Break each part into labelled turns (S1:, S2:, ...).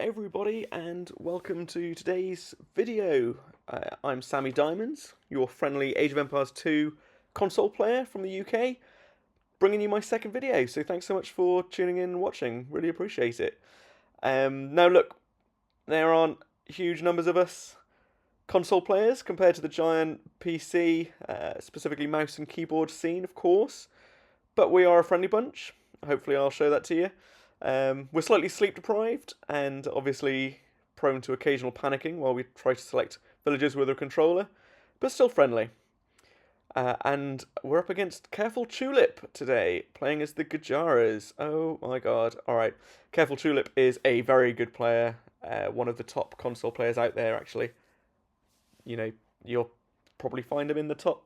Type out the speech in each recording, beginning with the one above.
S1: everybody, and welcome to today's video. I'm SammyDiamonds, your friendly Age of Empires 2 console player from the UK, bringing you my second video, so thanks so much for tuning in and watching, really appreciate it. Now look, there aren't huge numbers of us console players compared to the giant PC, specifically mouse and keyboard scene, of course, but we are a friendly bunch. Hopefully I'll show that to you. We're slightly sleep deprived and obviously prone to occasional panicking while we try to select villagers with a controller, but still friendly. And we're up against CarefulTulip today, playing as the Gurjaras. Oh my god. Alright, CarefulTulip is a very good player, one of the top console players out there actually. You know, you'll probably find him in the top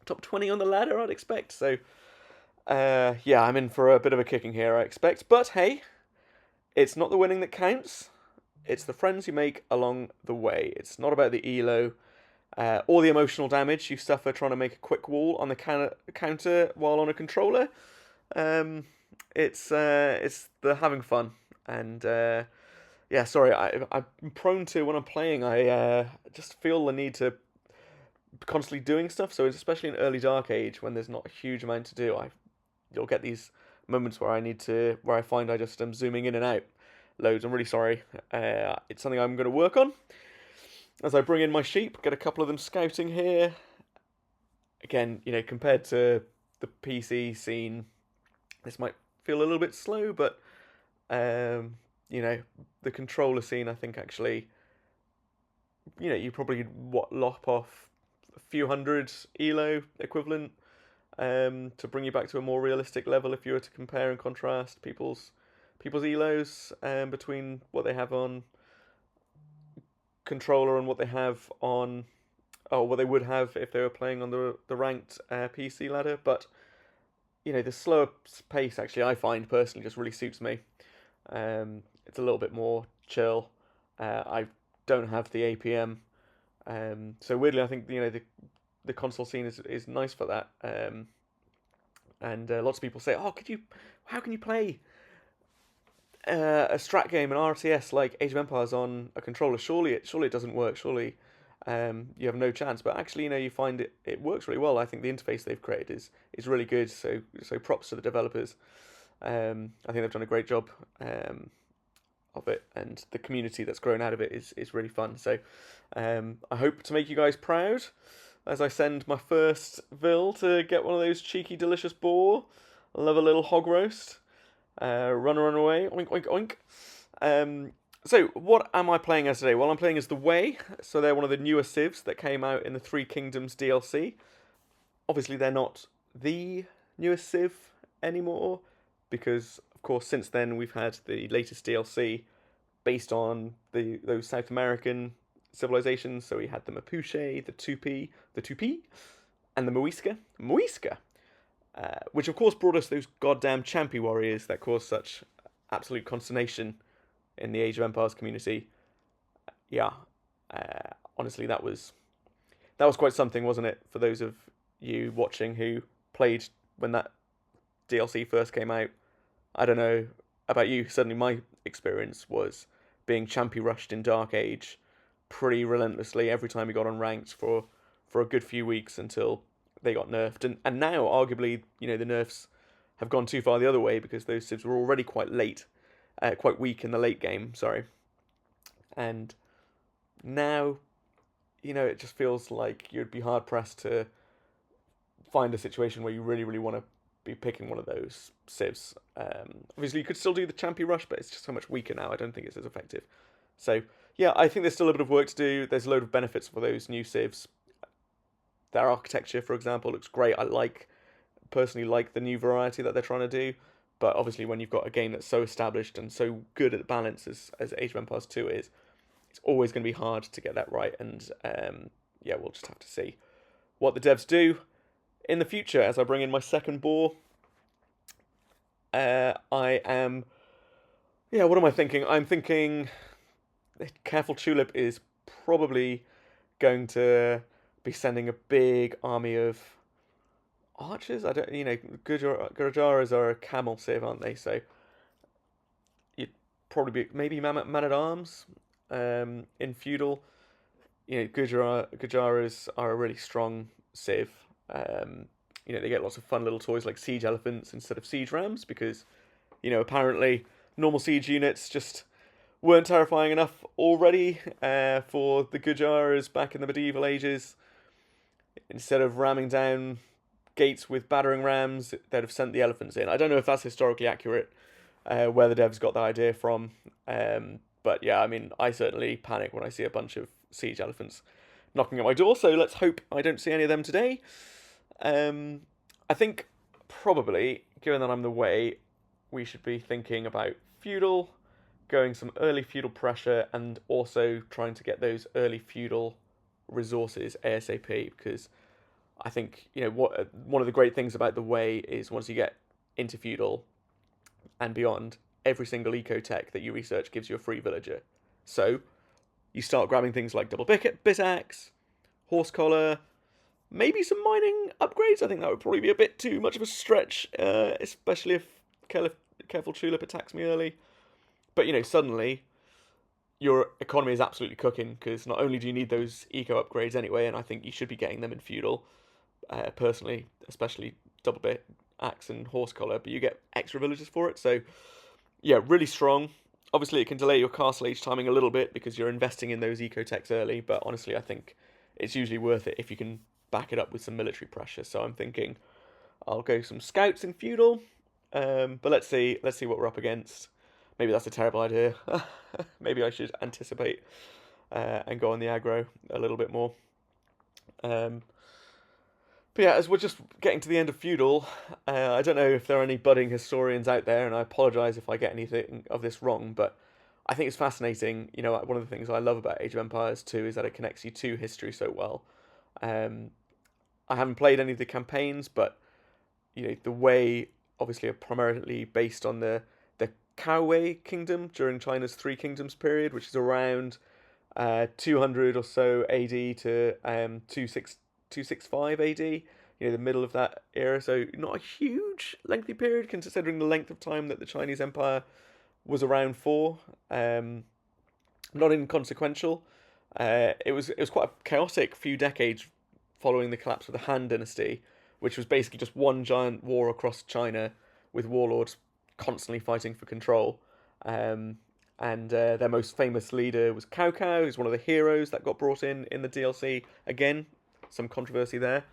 S1: 20 on the ladder, I'd expect, so... yeah, I'm in for a bit of a kicking here, I expect. But hey, it's not the winning that counts. It's the friends you make along the way. It's not about the elo or the emotional damage you suffer trying to make a quick wall on the counter while on a controller. It's the having fun. And yeah, sorry, I'm prone to, when I'm playing, I just feel the need to constantly doing stuff. So especially in early Dark Age, when there's not a huge amount to do, you'll get these moments where I find I just am zooming in and out loads. I'm really sorry. It's something I'm going to work on. As I bring in my sheep, get a couple of them scouting here. Again, you know, compared to the PC scene, this might feel a little bit slow, but, you know, the controller scene, I think actually, you know, you probably lop off a few hundred elo equivalent to bring you back to a more realistic level if you were to compare and contrast people's elos between what they have on controller and what they have on, or what they would have if they were playing on the ranked PC ladder. But you know, the slower pace actually I find personally just really suits me. It's a little bit more chill. I don't have the APM, so weirdly I think, you know, the console scene is nice for that. And lots of people say, "Oh, how can you play a strat game, an RTS like Age of Empires on a controller? Surely it doesn't work. Surely you have no chance." But actually, you know, you find it works really well. I think the interface they've created is really good. So props to the developers. I think they've done a great job of it, and the community that's grown out of it is really fun. So I hope to make you guys proud as I send my first Vil to get one of those cheeky, delicious boar. I love a little hog roast. Run away, oink, oink, oink. So, what am I playing as today? Well, I'm playing as the Way. So they're one of the newer civs that came out in the Three Kingdoms DLC. Obviously, they're not the newest civ anymore, because, of course, since then we've had the latest DLC based on those South American civilizations. So we had the Mapuche, the Tupi, and the Muisca, which of course brought us those goddamn Champy warriors that caused such absolute consternation in the Age of Empires community. Yeah, honestly, that was quite something, wasn't it? For those of you watching who played when that DLC first came out, I don't know about you. Certainly, my experience was being Champy rushed in Dark Age pretty relentlessly every time we got on ranked for a good few weeks until they got nerfed. And now, arguably, you know, the nerfs have gone too far the other way, because those civs were already quite weak in the late game, sorry. And now, you know, it just feels like you'd be hard-pressed to find a situation where you really, really want to be picking one of those civs. Obviously, you could still do the Champy rush, but it's just so much weaker now. I don't think it's as effective. So, yeah, I think there's still a bit of work to do. There's a load of benefits for those new civs. Their architecture, for example, looks great. I personally like the new variety that they're trying to do. But obviously, when you've got a game that's so established and so good at balance as Age of Empires 2 is, it's always going to be hard to get that right. And yeah, we'll just have to see what the devs do in the future as I bring in my second boar. What am I thinking? I'm thinking CarefulTulip is probably going to be sending a big army of archers. I don't, you know, Gurjaras are a camel civ, aren't they? So you'd probably be maybe man at arms. In feudal, Gurjaras are a really strong civ. They get lots of fun little toys like siege elephants instead of siege rams because, apparently normal siege units just weren't terrifying enough already for the Gurjaras back in the medieval ages. Instead of ramming down gates with battering rams, they'd have sent the elephants in. I don't know if that's historically accurate, where the devs got that idea from. But yeah, I mean, I certainly panic when I see a bunch of siege elephants knocking at my door, so let's hope I don't see any of them today. I think probably, given that I'm the way, we should be thinking about feudal, going some early feudal pressure, and also trying to get those early feudal resources ASAP, because I think, one of the great things about the way is once you get into feudal and beyond, every single eco tech that you research gives you a free villager. So you start grabbing things like double bit axe, horse collar, maybe some mining upgrades. I think that would probably be a bit too much of a stretch, especially if CarefulTulip attacks me early. But suddenly your economy is absolutely cooking, because not only do you need those eco upgrades anyway, and I think you should be getting them in feudal, personally, especially double bit axe and horse collar, but you get extra villagers for it. So yeah, really strong. Obviously, it can delay your castle age timing a little bit because you're investing in those eco techs early, but honestly, I think it's usually worth it if you can back it up with some military pressure. So I'm thinking I'll go some scouts in feudal, but let's see what we're up against. Maybe that's a terrible idea. Maybe I should anticipate and go on the aggro a little bit more. But yeah, as we're just getting to the end of feudal, I don't know if there are any budding historians out there, and I apologise if I get anything of this wrong, but I think it's fascinating. One of the things I love about Age of Empires 2 is that it connects you to history so well. I haven't played any of the campaigns, but the way obviously are primarily based on the Kaowei Kingdom during China's Three Kingdoms period, which is around 200 or so AD to 265 AD, the middle of that era. So not a huge lengthy period considering the length of time that the Chinese Empire was around for. Not inconsequential. It was quite a chaotic few decades following the collapse of the Han Dynasty, which was basically just one giant war across China with warlords constantly fighting for control. And their most famous leader was Cao Cao, who's one of the heroes that got brought in the DLC. Again, some controversy there.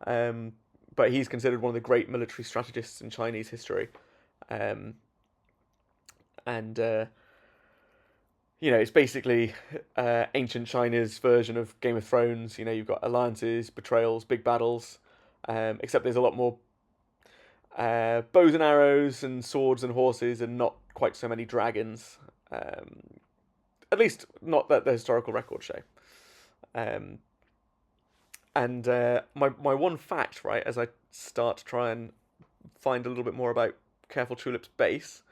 S1: But he's considered one of the great military strategists in Chinese history. It's basically ancient China's version of Game of Thrones. You've got alliances, betrayals, big battles, except there's a lot more bows and arrows and swords and horses and not quite so many dragons. At least not that the historical records show. My one fact, right, as I start to try and find a little bit more about CarefulTulip's base,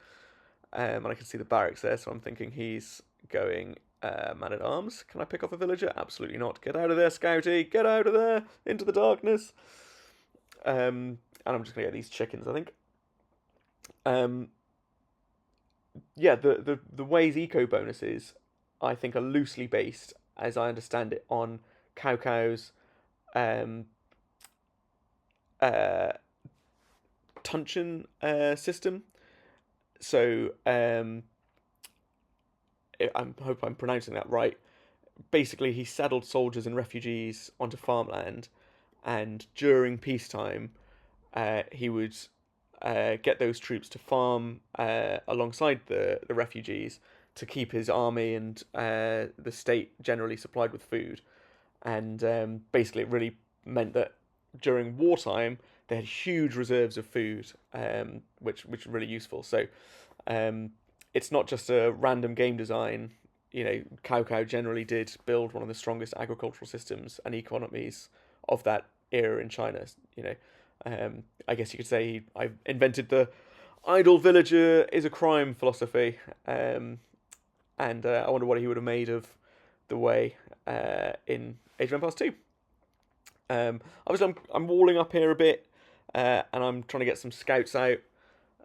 S1: and I can see the barracks there, so I'm thinking he's going man-at-arms. Can I pick off a villager? Absolutely not. Get out of there, Scouty! Get out of there! Into the darkness! And I'm just going to get these chickens, I think. The Way's eco bonuses, I think, are loosely based, as I understand it, on Cao Cao's Tuncheon system. So I hope I'm pronouncing that right. Basically, he saddled soldiers and refugees onto farmland, and during peacetime, he would get those troops to farm alongside the refugees to keep his army and the state generally supplied with food. And basically, it really meant that during wartime, they had huge reserves of food, which was really useful. So it's not just a random game design. Cao Cao generally did build one of the strongest agricultural systems and economies of that era in China. I guess you could say I invented the idle villager is a crime philosophy, and I wonder what he would have made of the way in Age of Empires 2. Obviously, I'm walling up here a bit, and I'm trying to get some scouts out.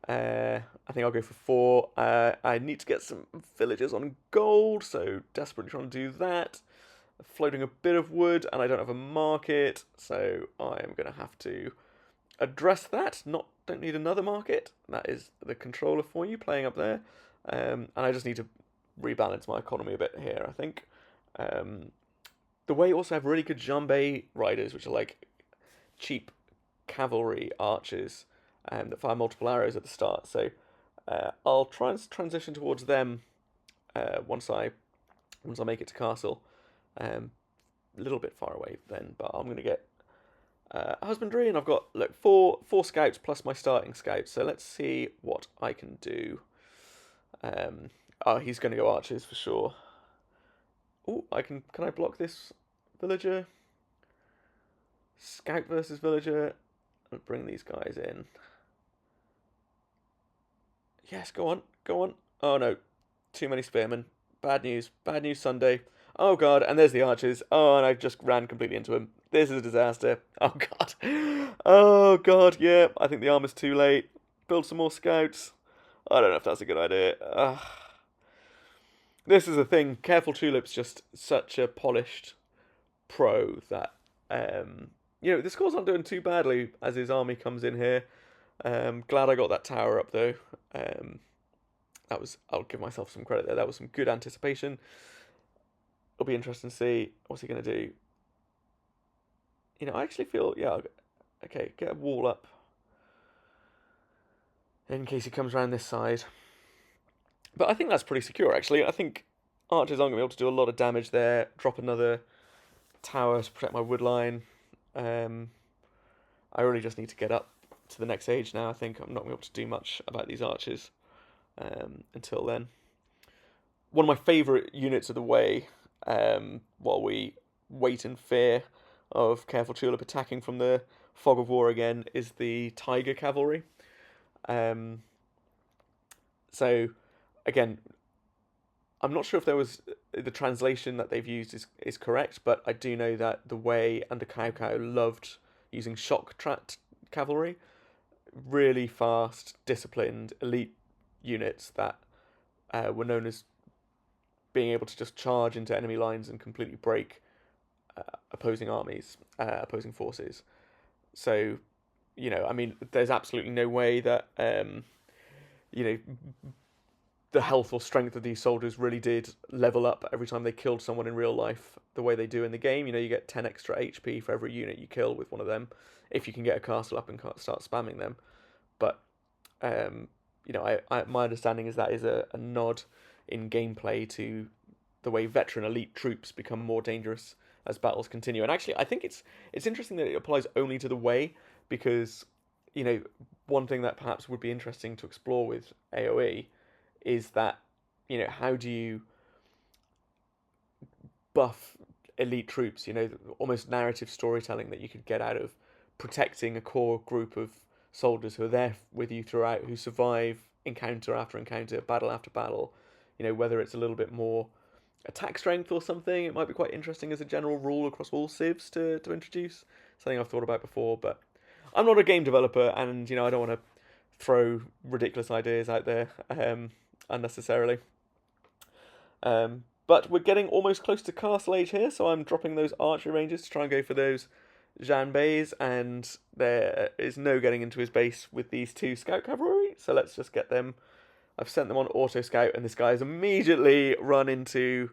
S1: I think I'll go for 4. I need to get some villagers on gold, so desperately trying to do that. Floating a bit of wood, and I don't have a market, so I am going to have to address that. Don't need another market. That is the controller for you playing up there, and I just need to rebalance my economy a bit here, I think. The way also have really good Jambé riders, which are like cheap cavalry archers that fire multiple arrows at the start. So I'll try and transition towards them once I make it to castle. A little bit far away then, but I'm gonna get husbandry, and I've got four scouts plus my starting scout. So let's see what I can do. Oh, he's gonna go archers for sure. Oh, can I block this villager? Scout versus villager. I'll bring these guys in. Yes, go on. Oh no, too many spearmen. Bad news Sunday. Oh god, and there's the archers. Oh, and I just ran completely into him. This is a disaster. Oh god. Oh god, yeah, I think the armor's too late. Build some more scouts. I don't know if that's a good idea. This is the thing. CarefulTulip's just such a polished pro that the scores aren't doing too badly as his army comes in here. Glad I got that tower up though. I'll give myself some credit there. That was some good anticipation. It'll be interesting to see what's he going to do. I actually feel, yeah, okay, get a wall up in case he comes around this side. But I think that's pretty secure, actually. I think archers aren't going to be able to do a lot of damage there. Drop another tower to protect my wood line. I really just need to get up to the next age now. I think I'm not going to be able to do much about these archers until then. One of my favourite units of the way, while we wait in fear of CarefulTulip attacking from the fog of war again, is the Tiger Cavalry. So, again, I'm not sure if there was the translation that they've used is correct, but I do know that the Way and the Cao loved using shock-trapped cavalry. Really fast, disciplined, elite units that were known as being able to just charge into enemy lines and completely break opposing armies, opposing forces. So, there's absolutely no way that, the health or strength of these soldiers really did level up every time they killed someone in real life the way they do in the game. You get 10 extra HP for every unit you kill with one of them, if you can get a castle up and start spamming them. But, my understanding is that is a nod in gameplay to the way veteran elite troops become more dangerous as battles continue. And actually, I think it's interesting that it applies only to the Way, because, one thing that perhaps would be interesting to explore with AOE is that, how do you buff elite troops, almost narrative storytelling that you could get out of protecting a core group of soldiers who are there with you throughout, who survive encounter after encounter, battle after battle, whether it's a little bit more attack strength or something. It might be quite interesting as a general rule across all civs to introduce. Something I've thought about before, but I'm not a game developer, and I don't want to throw ridiculous ideas out there unnecessarily. But we're getting almost close to castle age here, so I'm dropping those archery ranges to try and go for those Janbays, and there is no getting into his base with these 2 scout cavalry, so let's just get them. I've sent them on auto scout, and this guy has immediately run into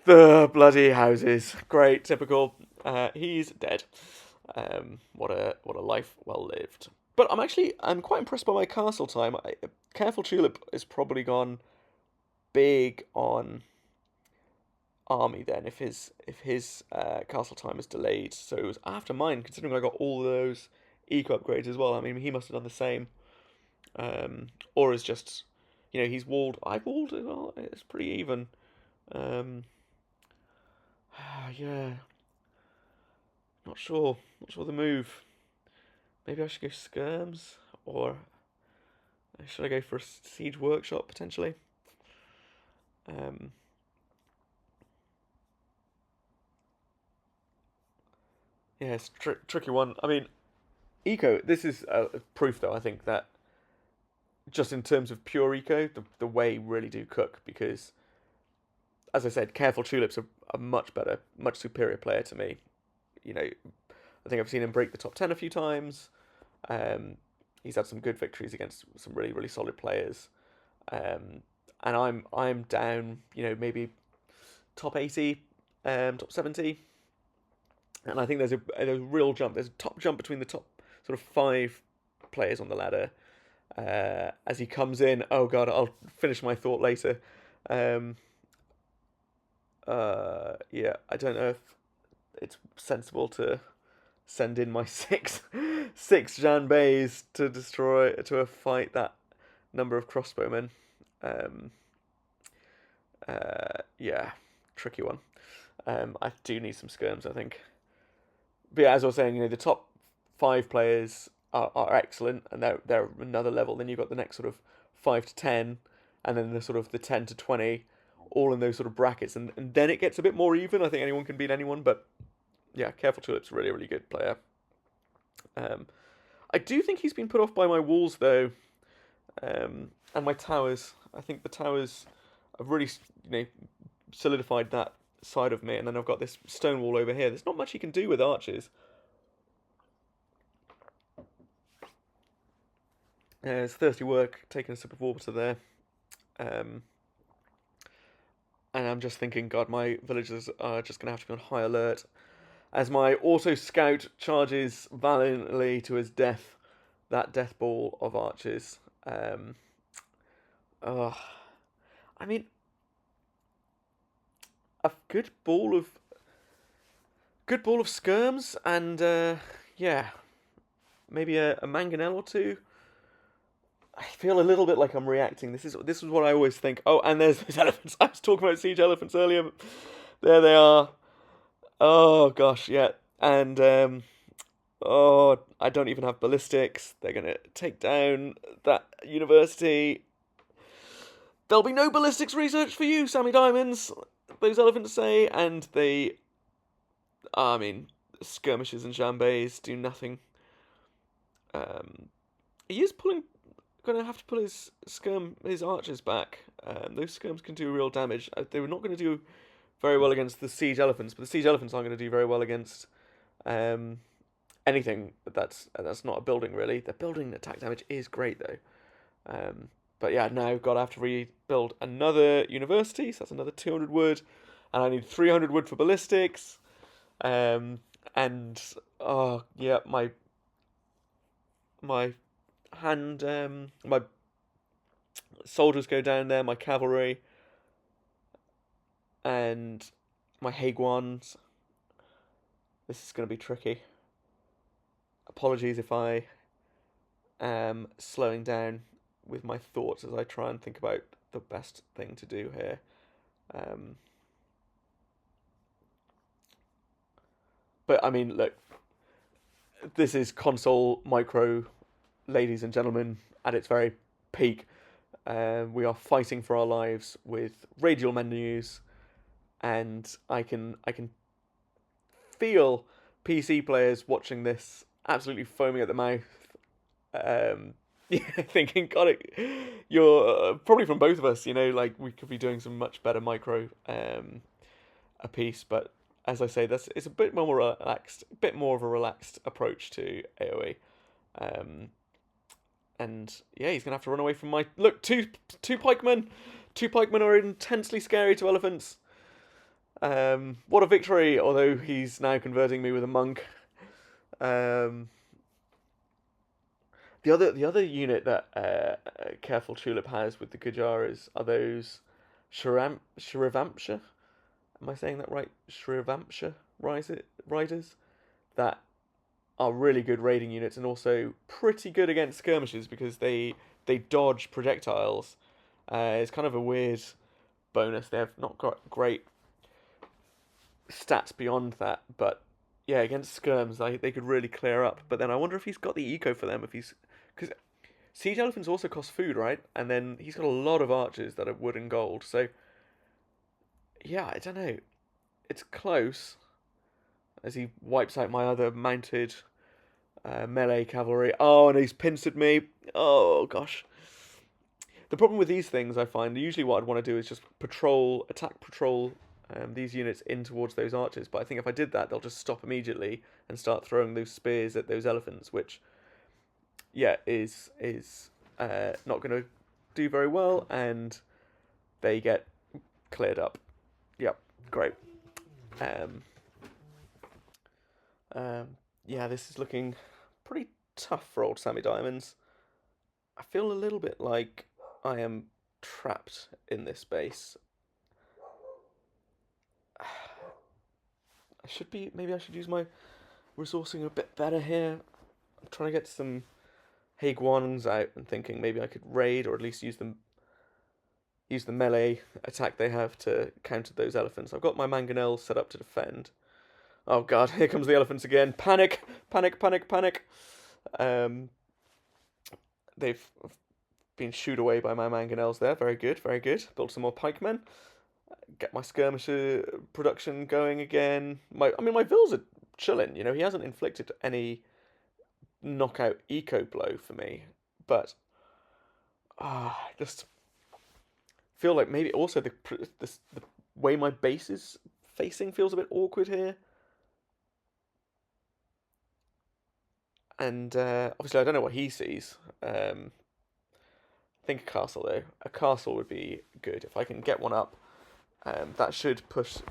S1: the bloody houses. Great, typical. He's dead. What a life well lived. But I'm quite impressed by my castle time. CarefulTulip has probably gone big on army then, if his castle time is delayed. So it was after mine, considering I got all those eco upgrades as well. He must have done the same. Or is just, he's walled. I've walled as well. It's pretty even. Yeah. Not sure the move. Maybe I should go skirms, or should I go for a siege workshop potentially? Yeah, it's tricky one. Eco. This is proof, though. I think that just in terms of pure eco, the way really do cook because, as I said, Careful Tulip's a much better, much superior player to me. You know, I think I've seen him break the top 10 a few times. He's had some good victories against some really, really solid players. Um, and I'm down, maybe top 80, top 70. And I think there's a real jump. There's a top jump between the top sort of 5 players on the ladder. As he comes in, oh god, I'll finish my thought later. Um, yeah, I don't know if it's sensible to send in my six Jan Bays to fight that number of crossbowmen. Um, yeah, tricky one. I do need some skirms, I think. But yeah, as I was saying, the top 5 players are excellent, and they're another level. Then you've got the next sort of 5 to 10, and then the sort of the 10 to 20, all in those sort of brackets, and then it gets a bit more even. I think anyone can beat anyone, but yeah, Careful Tulip's a really, really good player. I do think he's been put off by my walls though, and my towers. I think the towers have really, solidified that side of me, and then I've got this stone wall over here. There's not much he can do with archers. It's thirsty work, taking a sip of water there. And I'm just thinking, God, my villagers are just going to have to be on high alert as my auto scout charges valiantly to his death. That death ball of archers. Oh, I mean, a good ball of skirms, and yeah, maybe a mangonel or two. I feel a little bit like I'm reacting. This is what I always think. Oh, and there's those elephants. I was talking about siege elephants earlier. But there they are. Oh gosh, yeah. And oh, I don't even have ballistics. They're gonna take down that university. There'll be no ballistics research for you, SammyDiamonds. Those elephants say, and I mean, skirmishes and jambays do nothing. He is going to have to pull his archers back. Those skirms can do real damage. They were not going to do very well against the siege elephants, but the siege elephants aren't going to do very well against anything that's not a building really. The building attack damage is great though. But yeah, now I've got to have to rebuild another university, so that's another 200 wood, and I need 300 wood for ballistics. And oh yeah, my my soldiers go down there, my cavalry, and my Haguans. This is going to be tricky. Apologies if I am slowing down with my thoughts as I try and think about the best thing to do here. But I mean, look, this is console micro, ladies and gentlemen, at its very peak. We are fighting for our lives with radial menus, and I can feel PC players watching this absolutely foaming at the mouth, thinking, God, you're probably from both of us, like we could be doing some much better micro a piece, but as I say, it's a bit more relaxed, a bit more of a relaxed approach to AOE. And yeah, he's gonna have to run away from my two pikemen. 2 pikemen are intensely scary to elephants. What a victory! Although he's now converting me with a monk. The other unit that Careful Tulip has with the Gurjaras are those Shrivamsha. Am I saying that right? Shrivamsha riders that are really good raiding units and also pretty good against skirmishes because they dodge projectiles. It's kind of a weird bonus. They have not got great stats beyond that, but yeah, against skirms they could really clear up. But then I wonder if he's got the eco for them. Because siege elephants also cost food, right? And then he's got a lot of archers that are wood and gold. So yeah, I don't know. It's close as he wipes out my other mounted melee cavalry. Oh, and he's pincered me. Oh gosh. The problem with these things, I find, usually what I'd want to do is just attack patrol these units in towards those archers. But I think if I did that, they'll just stop immediately and start throwing those spears at those elephants, which, yeah, is not going to do very well, and they get cleared up. Yep, great. Um, yeah, this is looking pretty tough for old SammyDiamonds. I feel a little bit like I am trapped in this base. Maybe I should use my resourcing a bit better here. I'm trying to get some Haguans out and thinking maybe I could raid or at least use the melee attack they have to counter those elephants. I've got my mangonels set up to defend. Oh god, here comes the elephants again. Panic! Panic, panic, panic! They've been shooed away by my mangonels there. Very good, very good. Build some more pikemen. Get my skirmisher production going again. My vills are chilling. He hasn't inflicted any knockout eco blow for me, but just feel like maybe also the way my base is facing feels a bit awkward here. And obviously, I don't know what he sees. I think a castle, though. A castle would be good. If I can get one up, that should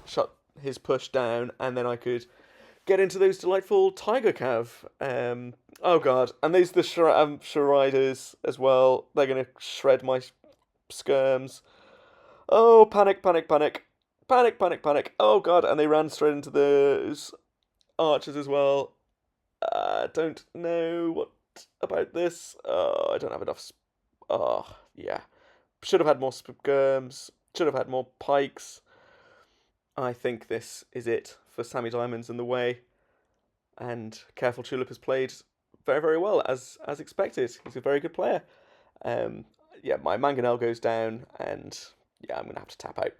S1: shut his push down, and then I could get into those delightful tiger cav. Oh, God. And these the Shriders as well. They're going to shred my skirms. Oh, panic, panic, panic. Panic, panic, panic. Oh, God. And they ran straight into those archers as well. Don't know what about this. I don't have enough. Oh, yeah. Should have had more skirms. Should have had more pikes. I think this is it for SammyDiamonds and the way. And CarefulTulip has played very, very well, as expected. He's a very good player. Yeah, my mangonel goes down, and yeah, I'm going to have to tap out.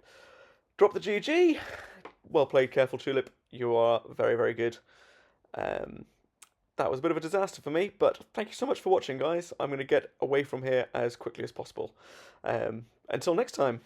S1: Drop the GG. Well played, CarefulTulip. You are very, very good. That was a bit of a disaster for me, but thank you so much for watching, guys. I'm going to get away from here as quickly as possible. Until next time.